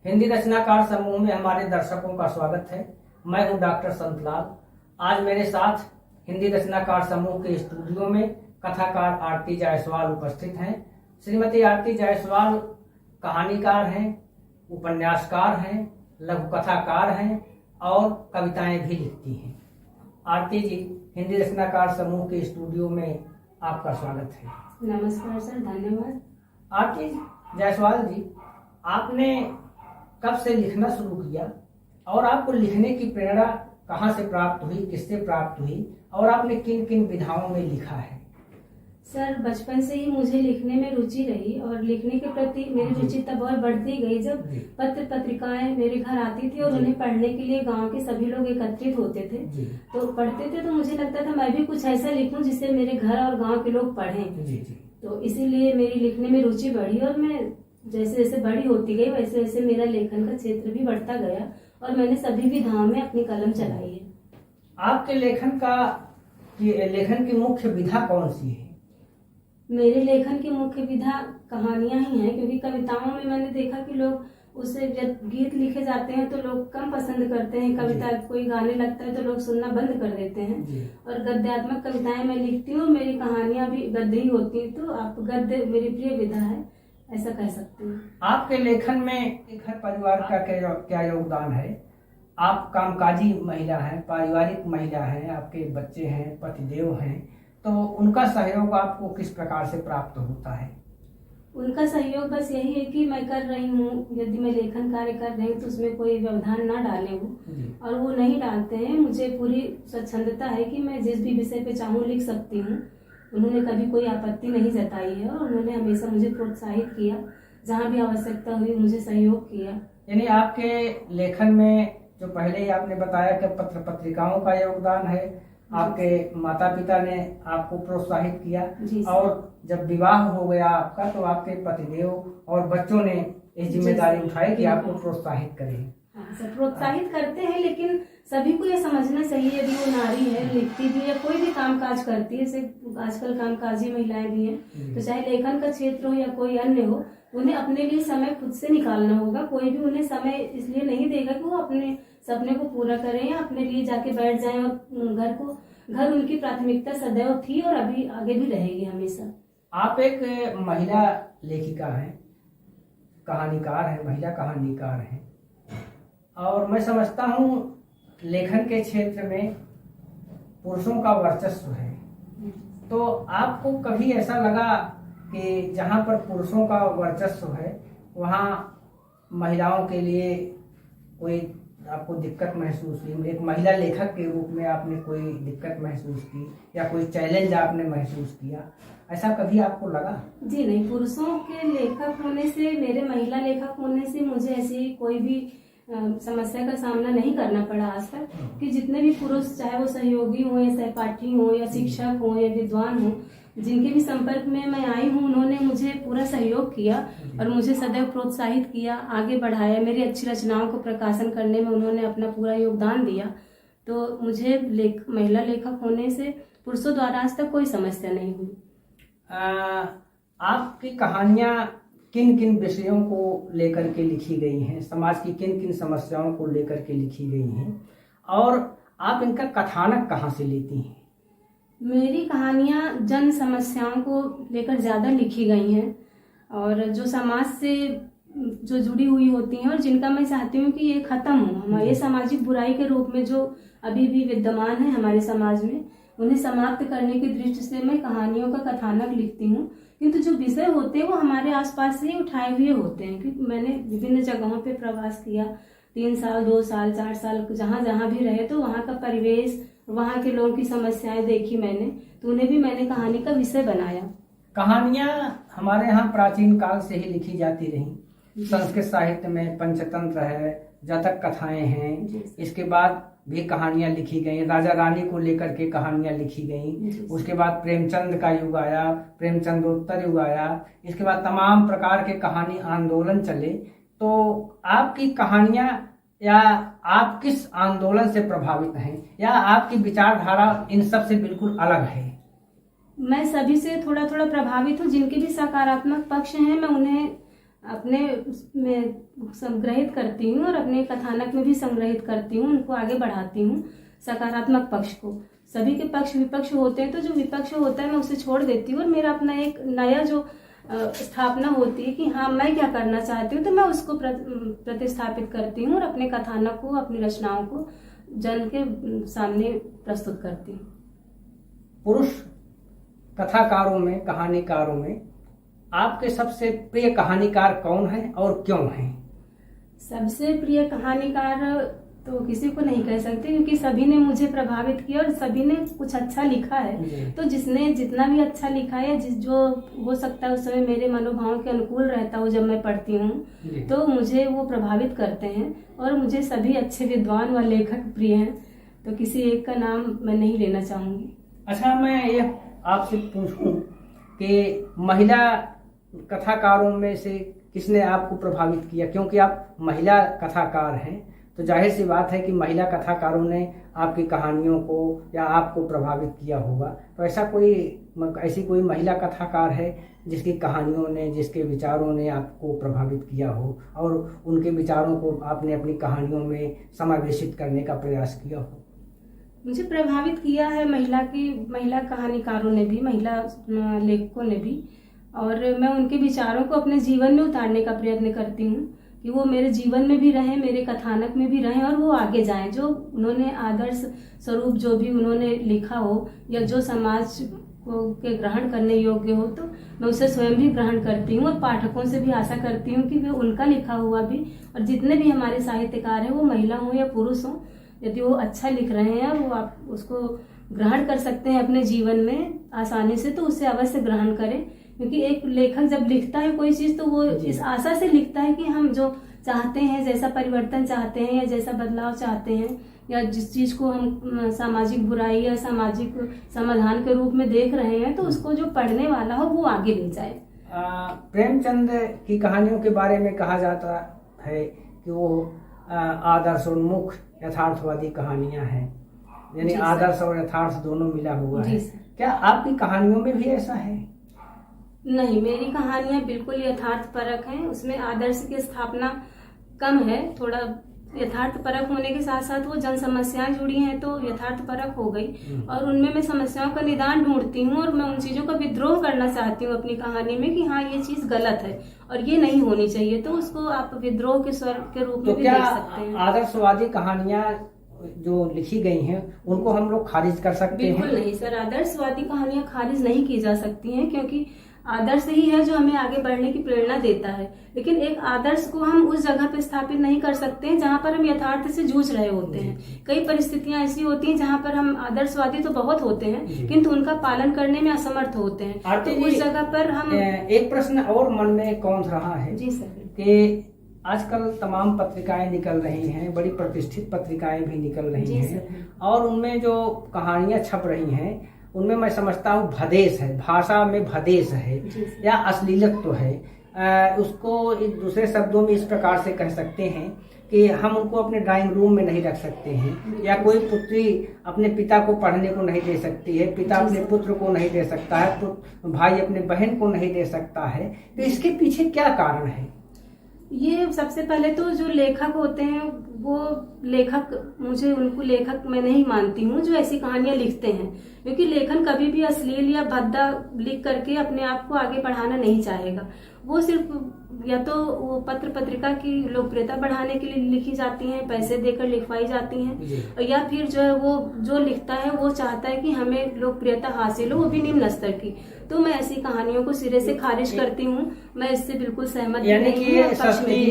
हिंदी रचनाकार समूह में हमारे दर्शकों का स्वागत है। मैं हूं डॉक्टर संतलाल। आज मेरे साथ हिंदी रचनाकार समूह के स्टूडियो में कथाकार आरती जायसवाल उपस्थित हैं। श्रीमती आरती जायसवाल कहानीकार हैं, उपन्यासकार हैं, लघु कथाकार हैं और कविताएं भी लिखती हैं। आरती जी, हिंदी रचनाकार समूह के स्टूडियो में आपका स्वागत है। नमस्कार सर, धन्यवाद। आरती जायसवाल जी, आपने कब से लिखना शुरू किया और आपको लिखने की प्रेरणा कहाँ से प्राप्त हुई, किससे प्राप्त हुई और आपने किन किन विधाओं में लिखा है? सर, बचपन से ही मुझे लिखने में रुचि रही और लिखने के प्रति मेरी रुचि तब और बढ़ती गई जब पत्र पत्रिकाएं मेरे घर आती थी और उन्हें पढ़ने के लिए गांव के सभी लोग एकत्रित होते थे। तो पढ़ते थे तो मुझे लगता था मैं भी कुछ ऐसा लिखूं जिससे मेरे घर और गांव के लोग पढ़ें। तो इसीलिए मेरी लिखने में रुचि बढ़ी और मैं जैसे जैसे बड़ी होती गई वैसे वैसे मेरा लेखन का क्षेत्र भी बढ़ता गया और मैंने सभी विधाओं में अपनी कलम चलाई है। आपके लेखन की मुख्य विधा कौन सी है? मेरे लेखन की मुख्य विधा कहानियां ही हैं, क्योंकि कविताओं में मैंने देखा कि लोग उससे जब गीत लिखे जाते हैं तो लोग कम पसंद करते हैं। कविता कोई गाने लगता है तो लोग सुनना बंद कर देते हैं। और गद्यात्मक कविताएं मैं लिखती हूँ, मेरी कहानियां भी गद्य ही होती हैं, तो आप गद्य मेरी प्रिय विधा है, ऐसा कह सकते हैं। आपके लेखन में घर परिवार का क्या योगदान है? आप कामकाजी महिला हैं, पारिवारिक महिला हैं, आपके बच्चे हैं, पतिदेव हैं, तो उनका सहयोग आपको किस प्रकार से प्राप्त होता है? उनका सहयोग बस यही है कि मैं कर रही हूँ, यदि मैं लेखन कार्य कर रही हूँ तो उसमें कोई व्यवधान ना डाले वो, और वो नहीं डालते हैं। मुझे पूरी स्वच्छंदता है कि मैं जिस भी विषय पे चाहूँ लिख सकती हूँ। उन्होंने कभी कोई आपत्ति नहीं जताई है और उन्होंने हमेशा मुझे प्रोत्साहित किया, जहाँ भी आवश्यकता हुई मुझे सहयोग किया। यानी आपके लेखन में जो पहले ही आपने बताया कि पत्र पत्रिकाओं का योगदान है, आपके माता पिता ने आपको प्रोत्साहित किया और जब विवाह हो गया आपका तो आपके पतिदेव और बच्चों ने इस जिम्मेदारी उठाई कि आपको प्रोत्साहित करें। प्रोत्साहित करते हैं, लेकिन सभी को यह समझना चाहिए यदि वो नारी है, लिखती भी है, कोई भी कामकाज करती है, जैसे आजकल कामकाजी महिलाएं भी हैं, तो चाहे लेखन का क्षेत्र हो या कोई अन्य हो, उन्हें अपने लिए समय खुद से निकालना होगा। कोई भी उन्हें समय इसलिए नहीं देगा कि वो अपने सपने को पूरा करें या अपने लिए जाके बैठ जाएं, और घर उनकी प्राथमिकता सदैव थी और अभी आगे भी रहेगी हमेशा। आप एक महिला लेखिका हैं, कहानीकार हैं, महिला कहानीकार हैं, और मैं समझता हूँ लेखन के क्षेत्र में पुरुषों का वर्चस्व है। तो आपको कभी ऐसा लगा कि जहाँ पर पुरुषों का वर्चस्व है वहाँ महिलाओं के लिए कोई आपको दिक्कत महसूस हुई? एक महिला लेखक के रूप में आपने कोई दिक्कत महसूस की या कोई चैलेंज आपने महसूस किया, ऐसा कभी आपको लगा? जी नहीं, पुरुषों के लेखक होने से, मेरे महिला लेखक होने से मुझे ऐसी कोई भी समस्या का सामना नहीं करना पड़ा आज तक। कि जितने भी पुरुष, चाहे वो सहयोगी हो या सहपाठी हो या शिक्षक हो या विद्वान हो, जिनके भी संपर्क में मैं आई हूँ, उन्होंने मुझे पूरा सहयोग किया और मुझे सदैव प्रोत्साहित किया, आगे बढ़ाया। मेरी अच्छी रचनाओं को प्रकाशन करने में उन्होंने अपना पूरा योगदान दिया। तो मुझे महिला लेखक होने से पुरुषों द्वारा आज तक कोई समस्या नहीं हुई। आपकी कहानियां किन किन विषयों को लेकर के लिखी गई हैं, समाज की किन किन समस्याओं को लेकर के लिखी गई हैं, और आप इनका कथानक कहाँ से लेती हैं? मेरी कहानियां जन समस्याओं को लेकर ज़्यादा लिखी गई हैं और जो समाज से जो जुड़ी हुई होती हैं और जिनका मैं चाहती हूँ कि ये खत्म हो। हमारे सामाजिक बुराई के रूप में जो अभी भी विद्यमान है हमारे समाज में, उन्हें समाप्त करने की दृष्टि से मैं कहानियों का कथानक लिखती हूँ। किंतु जो विषय होते हैं वो हमारे आसपास से ही उठाए हुए होते हैं, क्योंकि मैंने विभिन्न जगहों पे प्रवास किया, 3 साल 2 साल 4 साल जहाँ भी रहे, तो वहाँ का परिवेश, वहाँ के लोगों की समस्याएं देखी मैंने, तो उन्हें भी मैंने कहानी का विषय बनाया। कहानियां हमारे यहाँ प्राचीन काल से ही लिखी जाती रही। संस्कृत साहित्य में पंचतंत्र है, जातक कथाएं हैं, इसके बाद भी कहानियां लिखी गई, राजा रानी को लेकर के कहानियां लिखी गई। उसके बाद प्रेमचंद का युग आया, प्रेमचंदोत्तर युग आया, इसके बाद तमाम प्रकार के कहानी आंदोलन चले। तो आपकी कहानियां या आप किस आंदोलन से प्रभावित हैं या आपकी विचारधारा इन सब से बिल्कुल अलग है? मैं सभी से थोड़ा थोड़ा प्रभावित हूँ। जिनके भी सकारात्मक पक्ष हैं मैं उन्हें अपने में संग्रहित करती हूँ और अपने कथानक में भी संग्रहित करती हूँ, उनको आगे बढ़ाती हूँ। सकारात्मक पक्ष को, सभी के पक्ष विपक्ष होते हैं, तो जो विपक्ष होता है मैं उसे छोड़ देती हूँ और मेरा अपना एक नया जो स्थापना होती है कि हाँ मैं क्या करना चाहती हूँ, तो मैं उसको प्रतिस्थापित करती हूँ और अपने कथानक को, अपनी रचनाओं को जन के सामने प्रस्तुत करती हूँ। पुरुष कथाकारों में, कहानीकारों में आपके सबसे प्रिय कहानीकार कौन है और क्यों है? सबसे प्रिय कहानीकार तो किसी को नहीं कह सकते, क्योंकि सभी ने मुझे प्रभावित किया और सभी ने कुछ अच्छा लिखा है। तो जिसने जितना भी अच्छा लिखा है, जो हो सकता है उस समय मेरे मनोभावों के अनुकूल रहता हो जब मैं पढ़ती हूँ, तो मुझे वो प्रभावित करते हैं। और मुझे सभी अच्छे विद्वान व लेखक प्रिय हैं, तो किसी एक का नाम मैं नहीं लेना चाहूंगी। अच्छा, मैं ये आपसे पूछूं कि महिला कथाकारों में से किसने आपको प्रभावित किया? क्योंकि आप महिला कथाकार हैं, तो जाहिर सी बात है कि महिला कथाकारों ने आपकी कहानियों को या आपको प्रभावित किया होगा। तो ऐसी कोई महिला कथाकार है जिसकी कहानियों ने, जिसके विचारों ने आपको प्रभावित किया हो और उनके विचारों को आपने अपनी कहानियों में समावेशित करने का प्रयास किया हो? मुझे प्रभावित किया है महिला कहानीकारों ने भी, महिला लेखकों ने भी, और मैं उनके विचारों को अपने जीवन में उतारने का प्रयत्न करती हूँ कि वो मेरे जीवन में भी रहें, मेरे कथानक में भी रहें और वो आगे जाएं। जो उन्होंने आदर्श स्वरूप जो भी उन्होंने लिखा हो या जो समाज को के ग्रहण करने योग्य हो, तो मैं उसे स्वयं भी ग्रहण करती हूँ और पाठकों से भी आशा करती हूँ कि वे उनका लिखा हुआ भी, और जितने भी हमारे साहित्यकार हैं वो महिला हो या पुरुष हो, यदि वो अच्छा लिख रहे हैं और वो आप उसको ग्रहण कर सकते हैं अपने जीवन में आसानी से, तो उसे अवश्य ग्रहण करें। क्योंकि एक लेखक जब लिखता है कोई चीज, तो वो इस आशा से लिखता है कि हम जो चाहते हैं, जैसा परिवर्तन चाहते हैं या जैसा बदलाव चाहते हैं, या जिस चीज को हम सामाजिक बुराई या सामाजिक समाधान के रूप में देख रहे हैं, तो उसको जो पढ़ने वाला हो वो आगे ले जाए। प्रेमचंद की कहानियों के बारे में कहा जाता है कि वो आदर्शोन्मुख यथार्थवादी कहानियां हैं, यानी आदर्श और यथार्थ दोनों मिला हुआ है। क्या आपकी कहानियों में भी ऐसा है? नहीं, मेरी कहानियां बिल्कुल यथार्थ परक हैं। उसमें आदर्श की स्थापना कम है, थोड़ा यथार्थ परक होने के साथ साथ वो जन समस्याएं जुड़ी हैं, तो यथार्थ परक हो गई। और उनमें मैं समस्याओं का निदान ढूंढती हूँ और मैं उन चीजों का विद्रोह करना चाहती हूँ अपनी कहानी में कि हाँ ये चीज गलत है और ये नहीं होनी चाहिए, तो उसको आप विद्रोह के स्वर के रूप में भी देख सकते हैं। आदर्शवादी कहानियां जो लिखी गई हैं उनको हम लोग खारिज कर सकते हैं? बिल्कुल नहीं सर, आदर्शवादी कहानियां खारिज नहीं की जा सकती हैं, क्योंकि आदर्श ही है जो हमें आगे बढ़ने की प्रेरणा देता है। लेकिन एक आदर्श को हम उस जगह पे स्थापित नहीं कर सकते हैं जहाँ पर हम यथार्थ से जूझ रहे होते हैं। कई परिस्थितियां ऐसी होती हैं जहाँ पर हम आदर्शवादी तो बहुत होते हैं किंतु उनका पालन करने में असमर्थ होते हैं, तो उस जगह पर हम। एक प्रश्न और मन में कौन रहा है जी सर, कि आजकल तमाम पत्रिकाएं निकल रही हैं, बड़ी प्रतिष्ठित पत्रिकाएं भी निकल रही हैं, और उनमें जो कहानियां छप रही हैं उनमें मैं समझता हूँ भदेश है, भाषा में भदेश है या अश्लीलत्व है। उसको एक दूसरे शब्दों में इस प्रकार से कह सकते हैं कि हम उनको अपने ड्राइंग रूम में नहीं रख सकते हैं, या कोई पुत्री अपने पिता को पढ़ने को नहीं दे सकती है, पिता अपने पुत्र को नहीं दे सकता है, भाई अपने बहन को नहीं दे सकता है। तो इसके पीछे क्या कारण है? ये सबसे पहले तो जो लेखक होते हैं वो लेखक, मुझे उनको लेखक मैं नहीं मानती हूँ जो ऐसी कहानियां लिखते हैं, क्योंकि लेखन कभी भी अश्लील या भद्दा लिख करके अपने आप को आगे बढ़ाना नहीं चाहेगा। वो सिर्फ या तो वो पत्र पत्रिका की लोकप्रियता बढ़ाने के लिए लिखी जाती हैं, पैसे देकर लिखवाई जाती हैं, या फिर जो है वो जो लिखता है वो चाहता है कि हमें लोकप्रियता हासिल हो, वो भी निम्न स्तर की। तो मैं ऐसी कहानियों को सिरे से खारिज करती हूँ, मैं इससे बिल्कुल सहमत नहीं हूँ। सस्ती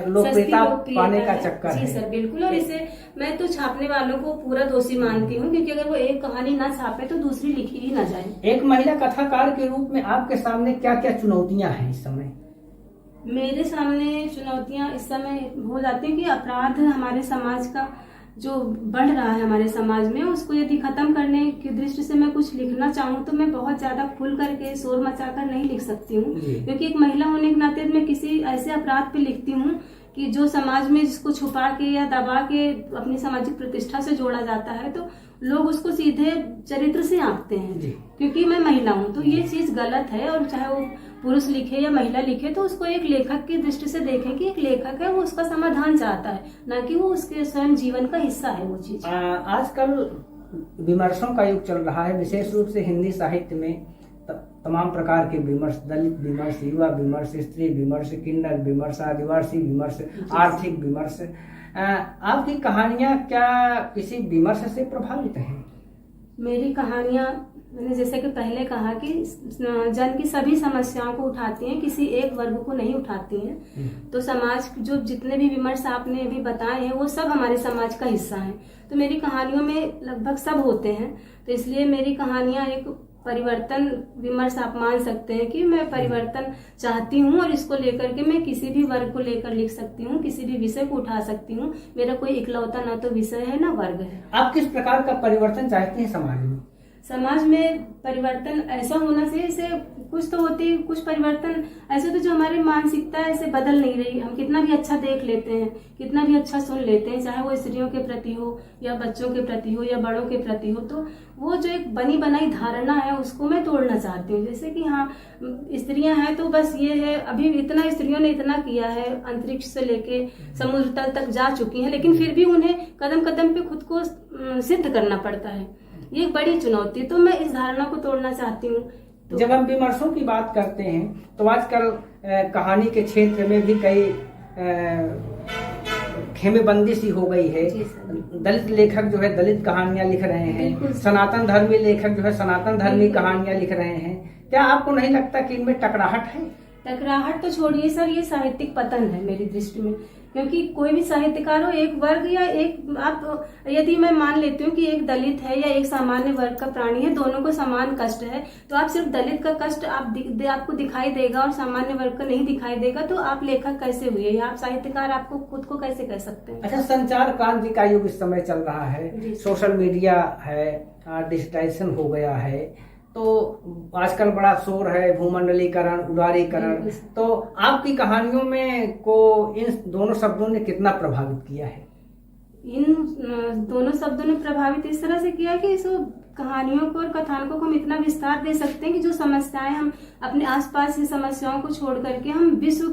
लोकप्रियता पाने का चक्कर है। जी सर, बिल्कुल। और इसे मैं तो छापने वालों को पूरा दोषी मानती हूँ, क्योंकि अगर वो एक कहानी ना छापे तो दूसरी लिखी ही ना जाए। एक महिला कथाकार के रूप में आपके सामने क्या क्या चुनौतियां हैं इस समय? मेरे सामने चुनौतियां इस समय हो जाती है कि अपराध हमारे समाज का जो बढ़ रहा है हमारे समाज में, उसको यदि खत्म करने की दृष्टि से मैं कुछ लिखना चाहूँ तो मैं बहुत ज्यादा खुल करके शोर मचाकर नहीं लिख सकती हूँ, क्योंकि एक महिला होने के नाते मैं किसी ऐसे अपराध पे लिखती हूँ कि जो समाज में जिसको छुपा के या दबा के अपनी सामाजिक प्रतिष्ठा से जोड़ा जाता है, तो लोग उसको सीधे चरित्र से आंकते हैं जी। क्योंकि मैं महिला हूँ, तो ये चीज गलत है। और चाहे वो पुरुष लिखे या महिला लिखे, तो उसको एक लेखक की दृष्टि से देखें कि एक लेखक है, वो उसका समाधान चाहता है, ना कि वो उसके स्वयं जीवन का हिस्सा है वो चीज। आजकल विमर्शों का युग चल रहा है, विशेष रूप से हिंदी साहित्य में तमाम प्रकार के विमर्श, दलित विमर्श, युवा विमर्श, स्त्री विमर्श, किन्नर विमर्श, आदिवासी विमर्श, आर्थिक विमर्श। आपकी कहानियां क्या किसी विमर्श से प्रभावित हैं? मेरी कहानियां, मैंने जैसे कि पहले कहा कि जन की सभी समस्याओं को उठाती हैं, किसी एक वर्ग को नहीं उठाती हैं। तो समाज जो जितने भी विमर्श आपने अभी बताए हैं वो सब हमारे समाज का हिस्सा हैं। तो मेरी कहानियों में लगभग सब होते हैं। तो इसलिए मेरी कहानियां एक परिवर्तन विमर्श आप मान सकते हैं कि मैं परिवर्तन चाहती हूँ, और इसको लेकर के मैं किसी भी वर्ग को लेकर लिख सकती हूँ, किसी भी विषय को उठा सकती हूँ। मेरा कोई इकलौता ना तो विषय है ना वर्ग है। आप किस प्रकार का परिवर्तन चाहते हैं समाज में? समाज में परिवर्तन ऐसा होना चाहिए, जैसे कुछ तो होती, कुछ परिवर्तन ऐसे तो जो हमारी मानसिकता है ऐसे बदल नहीं रही। हम कितना भी अच्छा देख लेते हैं, कितना भी अच्छा सुन लेते हैं, चाहे वो स्त्रियों के प्रति हो या बच्चों के प्रति हो या बड़ों के प्रति हो, तो वो जो एक बनी बनाई धारणा है उसको मैं तोड़ना चाहती हूँ। जैसे कि हाँ, स्त्रियां हैं तो बस ये है, अभी इतना स्त्रियों ने इतना किया है, अंतरिक्ष से लेके समुद्र तल तक जा चुकी हैं, लेकिन फिर भी उन्हें कदम कदम पे खुद को सिद्ध करना पड़ता है। ये एक बड़ी चुनौती, तो मैं इस धारणा को तोड़ना चाहती हूँ। तो जब हम विमर्शों की बात करते हैं तो आजकल कहानी के क्षेत्र में भी कई खेमेबंदी सी हो गई है। दलित लेखक जो है दलित कहानियां लिख रहे हैं, सनातन धर्मी लेखक जो है सनातन धर्मी कहानियां लिख रहे हैं। क्या आपको नहीं लगता कि इनमें टकराहट है? टकराहट तो छोड़िए सर, ये साहित्यिक पतन है मेरी दृष्टि में। क्योंकि कोई भी साहित्यकार हो, एक वर्ग या एक, आप यदि मैं मान लेती हूँ कि एक दलित है या एक सामान्य वर्ग का प्राणी है, दोनों को समान कष्ट है, तो आप सिर्फ दलित का कष्ट आपको दिखाई देगा और सामान्य वर्ग का नहीं दिखाई देगा, तो आप लेखक कैसे हुए या आप साहित्यकार आपको खुद को कैसे कह सकते हैं? अच्छा, संचार क्रांति का युग इस समय चल रहा है, सोशल मीडिया है, डिजिटाइजेशन हो गया है, तो आजकल बड़ा शोर है भूमंडलीकरण, उदारीकरण। तो आपकी कहानियों में को इन दोनों शब्दों ने कितना प्रभावित किया है? इन दोनों शब्दों ने प्रभावित इस तरह से किया कि इस कहानियों को और कथानकों को हम इतना विस्तार दे सकते हैं कि जो समस्याएं हम अपने आसपास की समस्याओं को छोड़ करके हम विश्व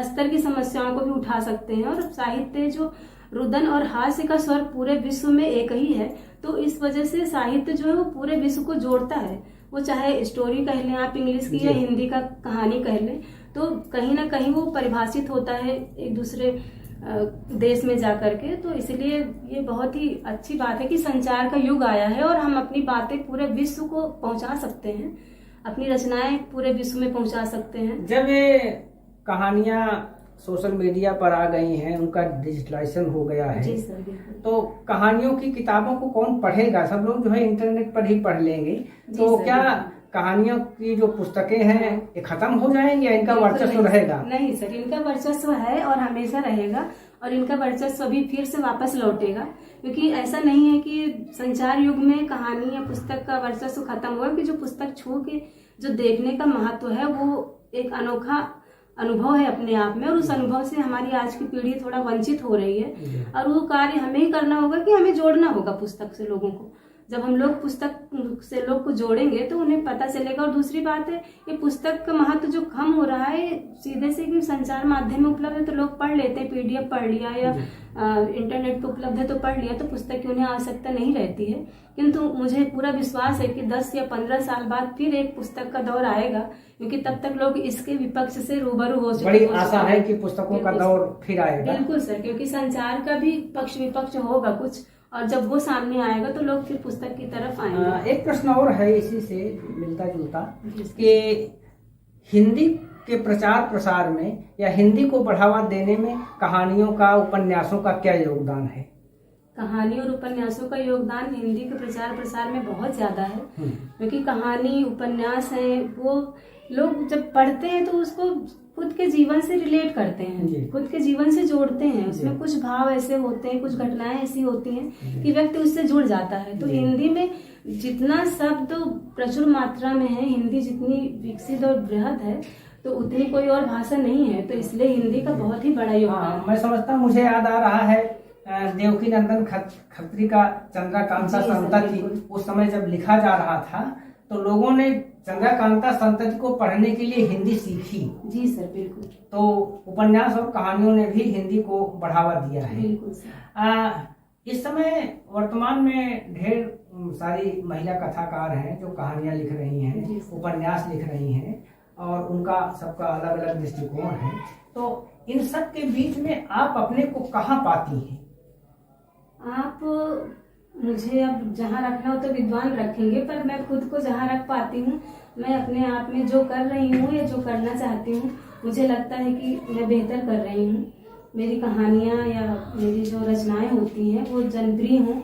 स्तर की समस्याओं को भी उठा सकते हैं। और साहित्य जो रुदन और हास्य का स्वर पूरे विश्व में एक ही है, तो इस वजह से साहित्य जो है वो पूरे विश्व को जोड़ता है। वो चाहे स्टोरी कह लें आप इंग्लिश की या हिंदी का कहानी कह लें, तो कहीं ना कहीं वो परिभाषित होता है एक दूसरे देश में जाकर के। तो इसलिए ये बहुत ही अच्छी बात है कि संचार का युग आया है और हम अपनी बातें पूरे विश्व को पहुंचा सकते हैं, अपनी रचनाएं पूरे विश्व में पहुंचा सकते हैं। जब ये कहानियां सोशल मीडिया पर आ गई हैं, उनका डिजिटलाइजेशन हो गया है, जी सर, बिल्कुल। तो कहानियों की किताबों को कौन पढ़ेगा? सब लोग जो है इंटरनेट पर ही पढ़ लेंगे। तो सर, क्या कहानियों की जो पुस्तकें हैं ये खत्म हो जाएंगी या इनका वर्चस्व रहेगा? नहीं सर, इनका वर्चस्व है और हमेशा रहेगा, और इनका वर्चस्व भी फिर से वापस लौटेगा। क्योंकि ऐसा नहीं है कि संचार युग में कहानी या पुस्तक का वर्चस्व खत्म हुआ, कि जो पुस्तक छू के जो देखने का महत्व है वो एक अनोखा अनुभव है अपने आप में, और उस अनुभव से हमारी आज की पीढ़ी थोड़ा वंचित हो रही है। और वो कार्य हमें ही करना होगा कि हमें जोड़ना होगा पुस्तक से लोगों को। जब हम लोग पुस्तक से लोग को जोड़ेंगे तो उन्हें पता चलेगा। और दूसरी बात है, ये पुस्तक का महत्व जो कम हो रहा है सीधे से कि संचार माध्यम में उपलब्ध है तो लोग पढ़ लेते हैं, पीडीएफ पढ़ लिया या इंटरनेट पे उपलब्ध है तो पढ़ लिया, तो पुस्तक की उन्हें आवश्यकता नहीं रहती है। किंतु मुझे पूरा विश्वास है कि 10 या 15 साल बाद फिर एक पुस्तक का दौर आएगा, क्योंकि तब तक लोग इसके विपक्ष से रूबरू हो चुके। बड़ी आशा है कि पुस्तकों का दौर फिर आएगा। बिल्कुल सर, क्योंकि संचार का भी पक्ष विपक्ष होगा कुछ, और जब वो सामने आएगा तो लोग फिर पुस्तक की तरफ आएंगे। एक प्रश्न और है इसी से मिलता जुलता, कि हिंदी के प्रचार प्रसार में या हिंदी को बढ़ावा देने में कहानियों का, उपन्यासों का क्या योगदान है? कहानी और उपन्यासों का योगदान हिंदी के प्रचार प्रसार में बहुत ज्यादा है। क्योंकि कहानी उपन्यास है वो लोग जब पढ़ते हैं तो उसको खुद के जीवन से रिलेट करते हैं, खुद के जीवन से जोड़ते हैं। उसमें कुछ भाव ऐसे होते हैं, कुछ घटनाएं ऐसी होती हैं कि व्यक्ति उससे जुड़ जाता है। तो हिंदी में जितना शब्द प्रचुर मात्रा में है, हिंदी जितनी विकसित और बृहद है, तो उतनी कोई और भाषा नहीं है। तो इसलिए हिंदी का बहुत ही बड़ा योगदान। मैं समझता हूँ, मुझे याद आ रहा है देवकी नंदन खत्री का चंद्रकांता जी सर, संतति बिल्कुल। उस समय जब लिखा जा रहा था तो लोगों ने चंद्रकांता संतति को पढ़ने के लिए हिंदी सीखी। जी सर, बिल्कुल। तो उपन्यास और कहानियों ने भी हिंदी को बढ़ावा दिया है। बिल्कुल सर। इस समय वर्तमान में ढेर सारी महिला कथाकार हैं जो कहानियां लिख रही जी हैं, सर। उपन्यास लिख रही हैं और उनका सबका अलग अलग दृष्टिकोण है। तो इन सब के बीच में आप अपने को कहाँ पाती हैं? आप मुझे अब जहाँ रखना हो तो विद्वान रखेंगे, पर मैं खुद को जहाँ रख पाती हूँ, मैं अपने आप में जो कर रही हूँ या जो करना चाहती हूँ, मुझे लगता है कि मैं बेहतर कर रही हूँ। मेरी कहानियाँ या मेरी जो रचनाएं होती हैं वो जनप्रिय हों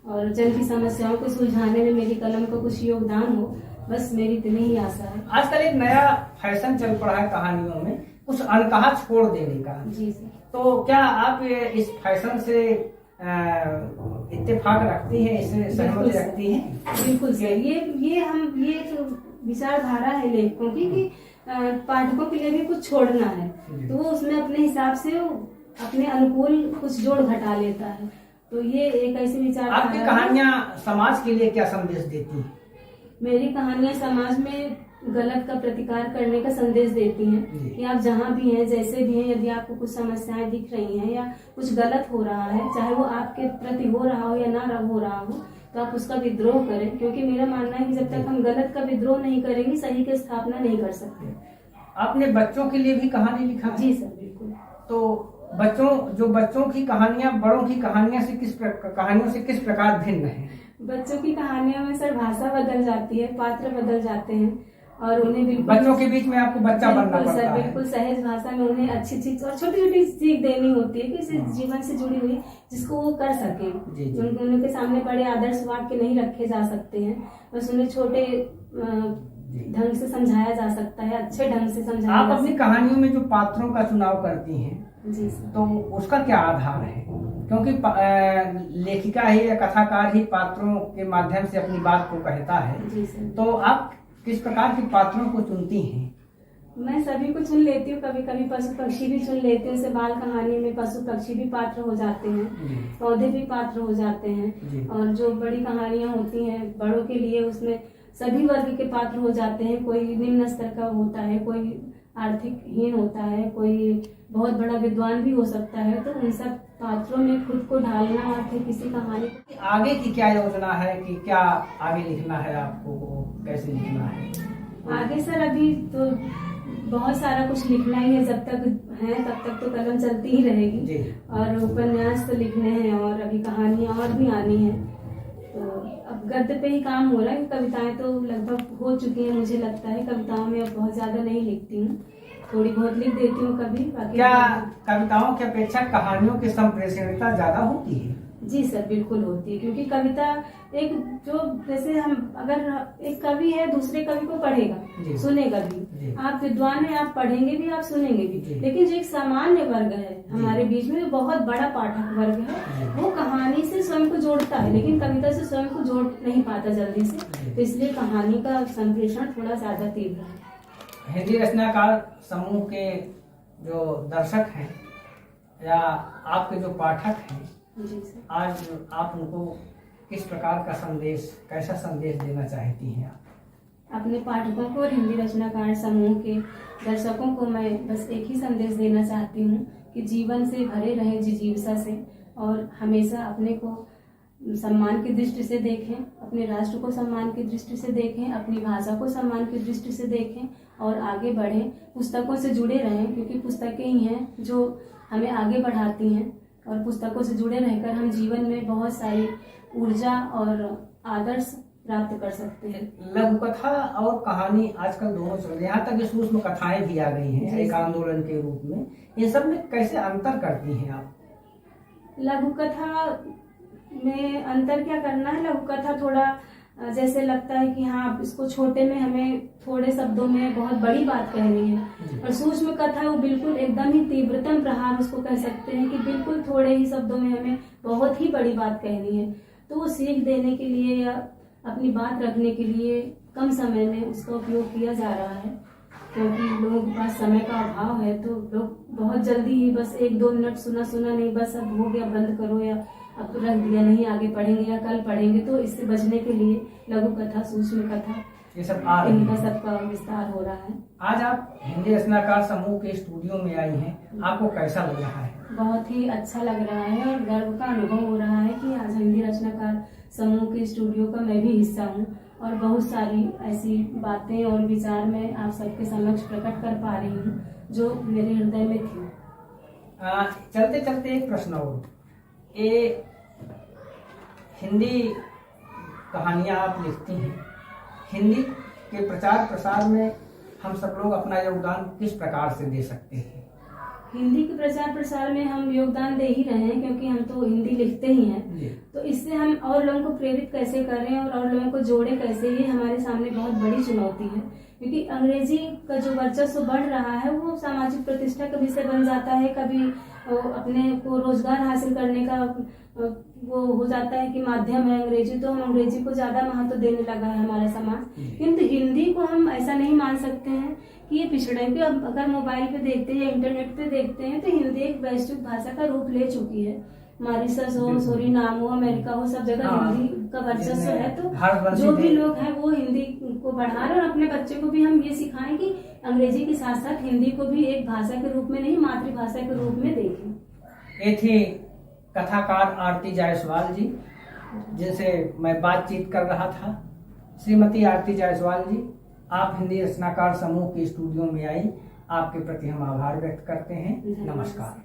और जन की समस्याओं को सुलझाने में मेरी कलम का कुछ योगदान हो, बस मेरी इतनी ही आशा है। आजकल एक नया फैशन चल पड़ा है कहानियों में कुछ अनकहा छोड़ देने का। जी सर। तो क्या आप इस फैशन से इत्तेफाक रखती हैं, इससे सहमति रखती हैं? बिल्कुल सर। ये एक विचारधारा है लेखकों की कि पाठकों के लिए भी कुछ छोड़ना है, तो वो उसमें अपने हिसाब से अपने अनुकूल कुछ जोड़ घटा लेता है। तो ये एक ऐसी विचारधारा। आपकी कहानियां समाज के लिए क्या संदेश देती हैं? मेरी कहानियां समाज में गलत का प्रतिकार करने का संदेश देती हैं कि आप जहाँ भी हैं, जैसे भी हैं, यदि आपको कुछ समस्याएं दिख रही हैं या कुछ गलत हो रहा है, चाहे वो आपके प्रति हो रहा हो या ना हो रहा हो, तो आप उसका विद्रोह करें, क्योंकि मेरा मानना है कि जब तक हम गलत का विद्रोह नहीं करेंगे सही की स्थापना नहीं कर सकते। आपने बच्चों के लिए भी कहानी लिखा है? जी सर, बिल्कुल। तो बच्चों की कहानियां बड़ों की कहानियों से किस प्रकार भिन्न है? बच्चों की कहानियों में सर भाषा बदल जाती है, पात्र बदल जाते हैं और उन्हें बिल्कुल बच्चों के बीच में आपको बच्चा बनना पड़ता है। बिल्कुल सहज भाषा में उन्हें अच्छी चीज और छोटी छोटी सीख देनी होती है कि जीवन से जुड़ी हुई जिसको वो कर सके। उनके सामने बड़े आदर्श वाक्य नहीं रखे जा सकते हैं, बस उन्हें छोटे ढंग से समझाया जा सकता है, अच्छे ढंग से समझाया। आप अपनी कहानियों में जो पात्रों का चुनाव करती हैं, जी सर, तो उसका क्या आधार है? क्योंकि लेखिका ही या कथाकार ही पात्रों के माध्यम से अपनी बात को कहता है। जी सर। तो आप किस प्रकार के पात्रों को चुनती हैं? मैं सभी को चुन लेती हूँ, कभी कभी पशु पक्षी भी चुन लेती हूँ। जैसे बाल कहानी में पशु पक्षी भी पात्र हो जाते हैं, पौधे भी पात्र हो जाते हैं, और जो बड़ी कहानियां होती हैं बड़ों के लिए, उसमें सभी वर्ग के पात्र हो जाते हैं। कोई निम्न स्तर का होता है, कोई आर्थिक हीन होता है, कोई बहुत बड़ा विद्वान भी हो सकता है। तो उन सब पात्रों में खुद को ढालना और फिर किसी कहानी आगे की क्या योजना है कि क्या आगे लिखना है आपको, कैसे लिखना है? आगे सर अभी तो बहुत सारा कुछ लिखना ही है, जब तक है तब तक तो कलम चलती ही रहेगी। और उपन्यास तो लिखने हैं और अभी कहानियां और भी आनी है। तो अब गद्य पे ही काम हो रहा है। कविताएं तो लगभग हो चुकी हैं, मुझे लगता है। कविताओं में अब बहुत ज्यादा नहीं लिखती हूँ, थोड़ी बहुत लिख देती हूँ कभी। बाकी क्या कविताओं की अपेक्षा कहानियों की संप्रेषणीयता ज्यादा होती है? जी सर, बिल्कुल होती है, क्योंकि कविता एक जो जैसे हम अगर एक कवि है दूसरे कवि को पढ़ेगा, सुनेगा भी। आप विद्वान हैं, आप पढ़ेंगे भी, आप सुनेंगे भी। लेकिन जो एक सामान्य वर्ग है हमारे बीच में, बहुत बड़ा पाठक वर्ग है, वो कहानी से स्वयं को जोड़ता है, लेकिन कविता से स्वयं को जोड़ नहीं पाता जल्दी से। तो इसलिए कहानी का संप्रेषण थोड़ा ज्यादा तीव्र है। हिंदी रचनाकार समूह के जो दर्शक हैं या आपके जो पाठक हैं, जी सर, आज आप उनको किस प्रकार का संदेश, कैसा संदेश देना चाहती हैं आप? अपने पाठकों को और हिंदी रचनाकार समूह के दर्शकों को मैं बस एक ही संदेश देना चाहती हूँ कि जीवन से भरे रहें जिजीविषा से, और हमेशा अपने को सम्मान की दृष्टि से देखें, अपने राष्ट्र को सम्मान की दृष्टि से देखें, अपनी भाषा को सम्मान की दृष्टि से देखें और आगे बढ़ें। पुस्तकों से जुड़े रहें, क्योंकि पुस्तकें ही हैं जो हमें आगे बढ़ाती हैं, और पुस्तकों से जुड़े रहकर हम जीवन में बहुत सारी ऊर्जा और आदर्श प्राप्त कर सकते हैं। लघु कथा और कहानी आजकल दोनों चल रही है, यहाँ तक कि सूक्ष्म कथाएं भी आ गई हैं एक आंदोलन के रूप में। इन सब में कैसे अंतर करती हैं आप? लघु कथा में अंतर क्या करना है, लघु कथा थोड़ा जैसे लगता है कि हाँ इसको छोटे में हमें थोड़े शब्दों में बहुत बड़ी बात कहनी है, और सूक्ष्म कथा वो बिल्कुल एकदम ही तीव्रतम प्रहार उसको कह सकते हैं कि बिल्कुल थोड़े ही शब्दों में हमें बहुत ही बड़ी बात कहनी है। तो वो सीख देने के लिए या अपनी बात रखने के लिए कम समय में उसका उपयोग किया जा रहा है। क्योंकि लोगों के पास समय का अभाव है, तो लोग बहुत जल्दी ही बस 1-2 मिनट सुना नहीं, बस अब हो गया बंद करो, या अब तो रख दिया, नहीं आगे पढ़ेंगे या कल पढ़ेंगे। तो इससे बचने के लिए लघु कथा, सूक्ष्म कथा, ये सब आ रही इनका है। सबका विस्तार हो रहा है। आज आप हिंदी रचनाकार समूह के स्टूडियो में आई हैं, आपको कैसा लग रहा है? बहुत ही अच्छा लग रहा है और गर्व का अनुभव हो रहा है कि आज हिंदी रचनाकार समूह के स्टूडियो का मैं भी हिस्सा हूँ, और बहुत सारी ऐसी बातें और विचार मैं आप सबके समक्ष प्रकट कर पा रही हूँ जो मेरे हृदय में थी। चलते चलते एक प्रश्न और, ये हिंदी कहानियाँ आप लिखती हैं, हिंदी के प्रचार प्रसार में हम सब लोग अपना योगदान किस प्रकार से दे सकते हैं? हिंदी के प्रचार प्रसार में हम योगदान दे ही रहे हैं, क्योंकि हम तो हिंदी लिखते ही हैं। तो इससे हम और लोगों को प्रेरित कैसे करें और लोगों को जोड़े कैसे, ये हमारे सामने बहुत बड़ी चुनौती है। क्योंकि अंग्रेजी का जो वर्चस्व बढ़ रहा है वो सामाजिक प्रतिष्ठा का विषय बन जाता है, कभी अपने को रोजगार हासिल करने का वो हो जाता है कि माध्यम है अंग्रेजी, तो हम अंग्रेजी को ज्यादा महत्व देने लगा है हमारा समाज। किंतु हिंदी को हम ऐसा नहीं मान सकते हैं कि ये पिछड़े, कि अब अगर मोबाइल पे देखते हैं या इंटरनेट पे देखते हैं तो हिंदी एक वैश्विक भाषा का रूप ले चुकी है। मॉरिशस हो, सूरीनाम हो, अमेरिका हो, सब जगह हिंदी का वर्चस्व है। तो जो भी लोग हैं वो हिंदी को बढ़ा रहे, और अपने बच्चे को भी हम ये सिखाएं कि अंग्रेजी के साथ साथ हिंदी को भी एक भाषा के रूप में नहीं, मातृभाषा के रूप में देखें। ये थी कथाकार आरती जायसवाल जी, जिनसे मैं बातचीत कर रहा था। श्रीमती आरती जायसवाल जी, आप हिंदी रचनाकार समूह के स्टूडियो में आई, आपके प्रति हम आभार व्यक्त करते हैं। नमस्कार।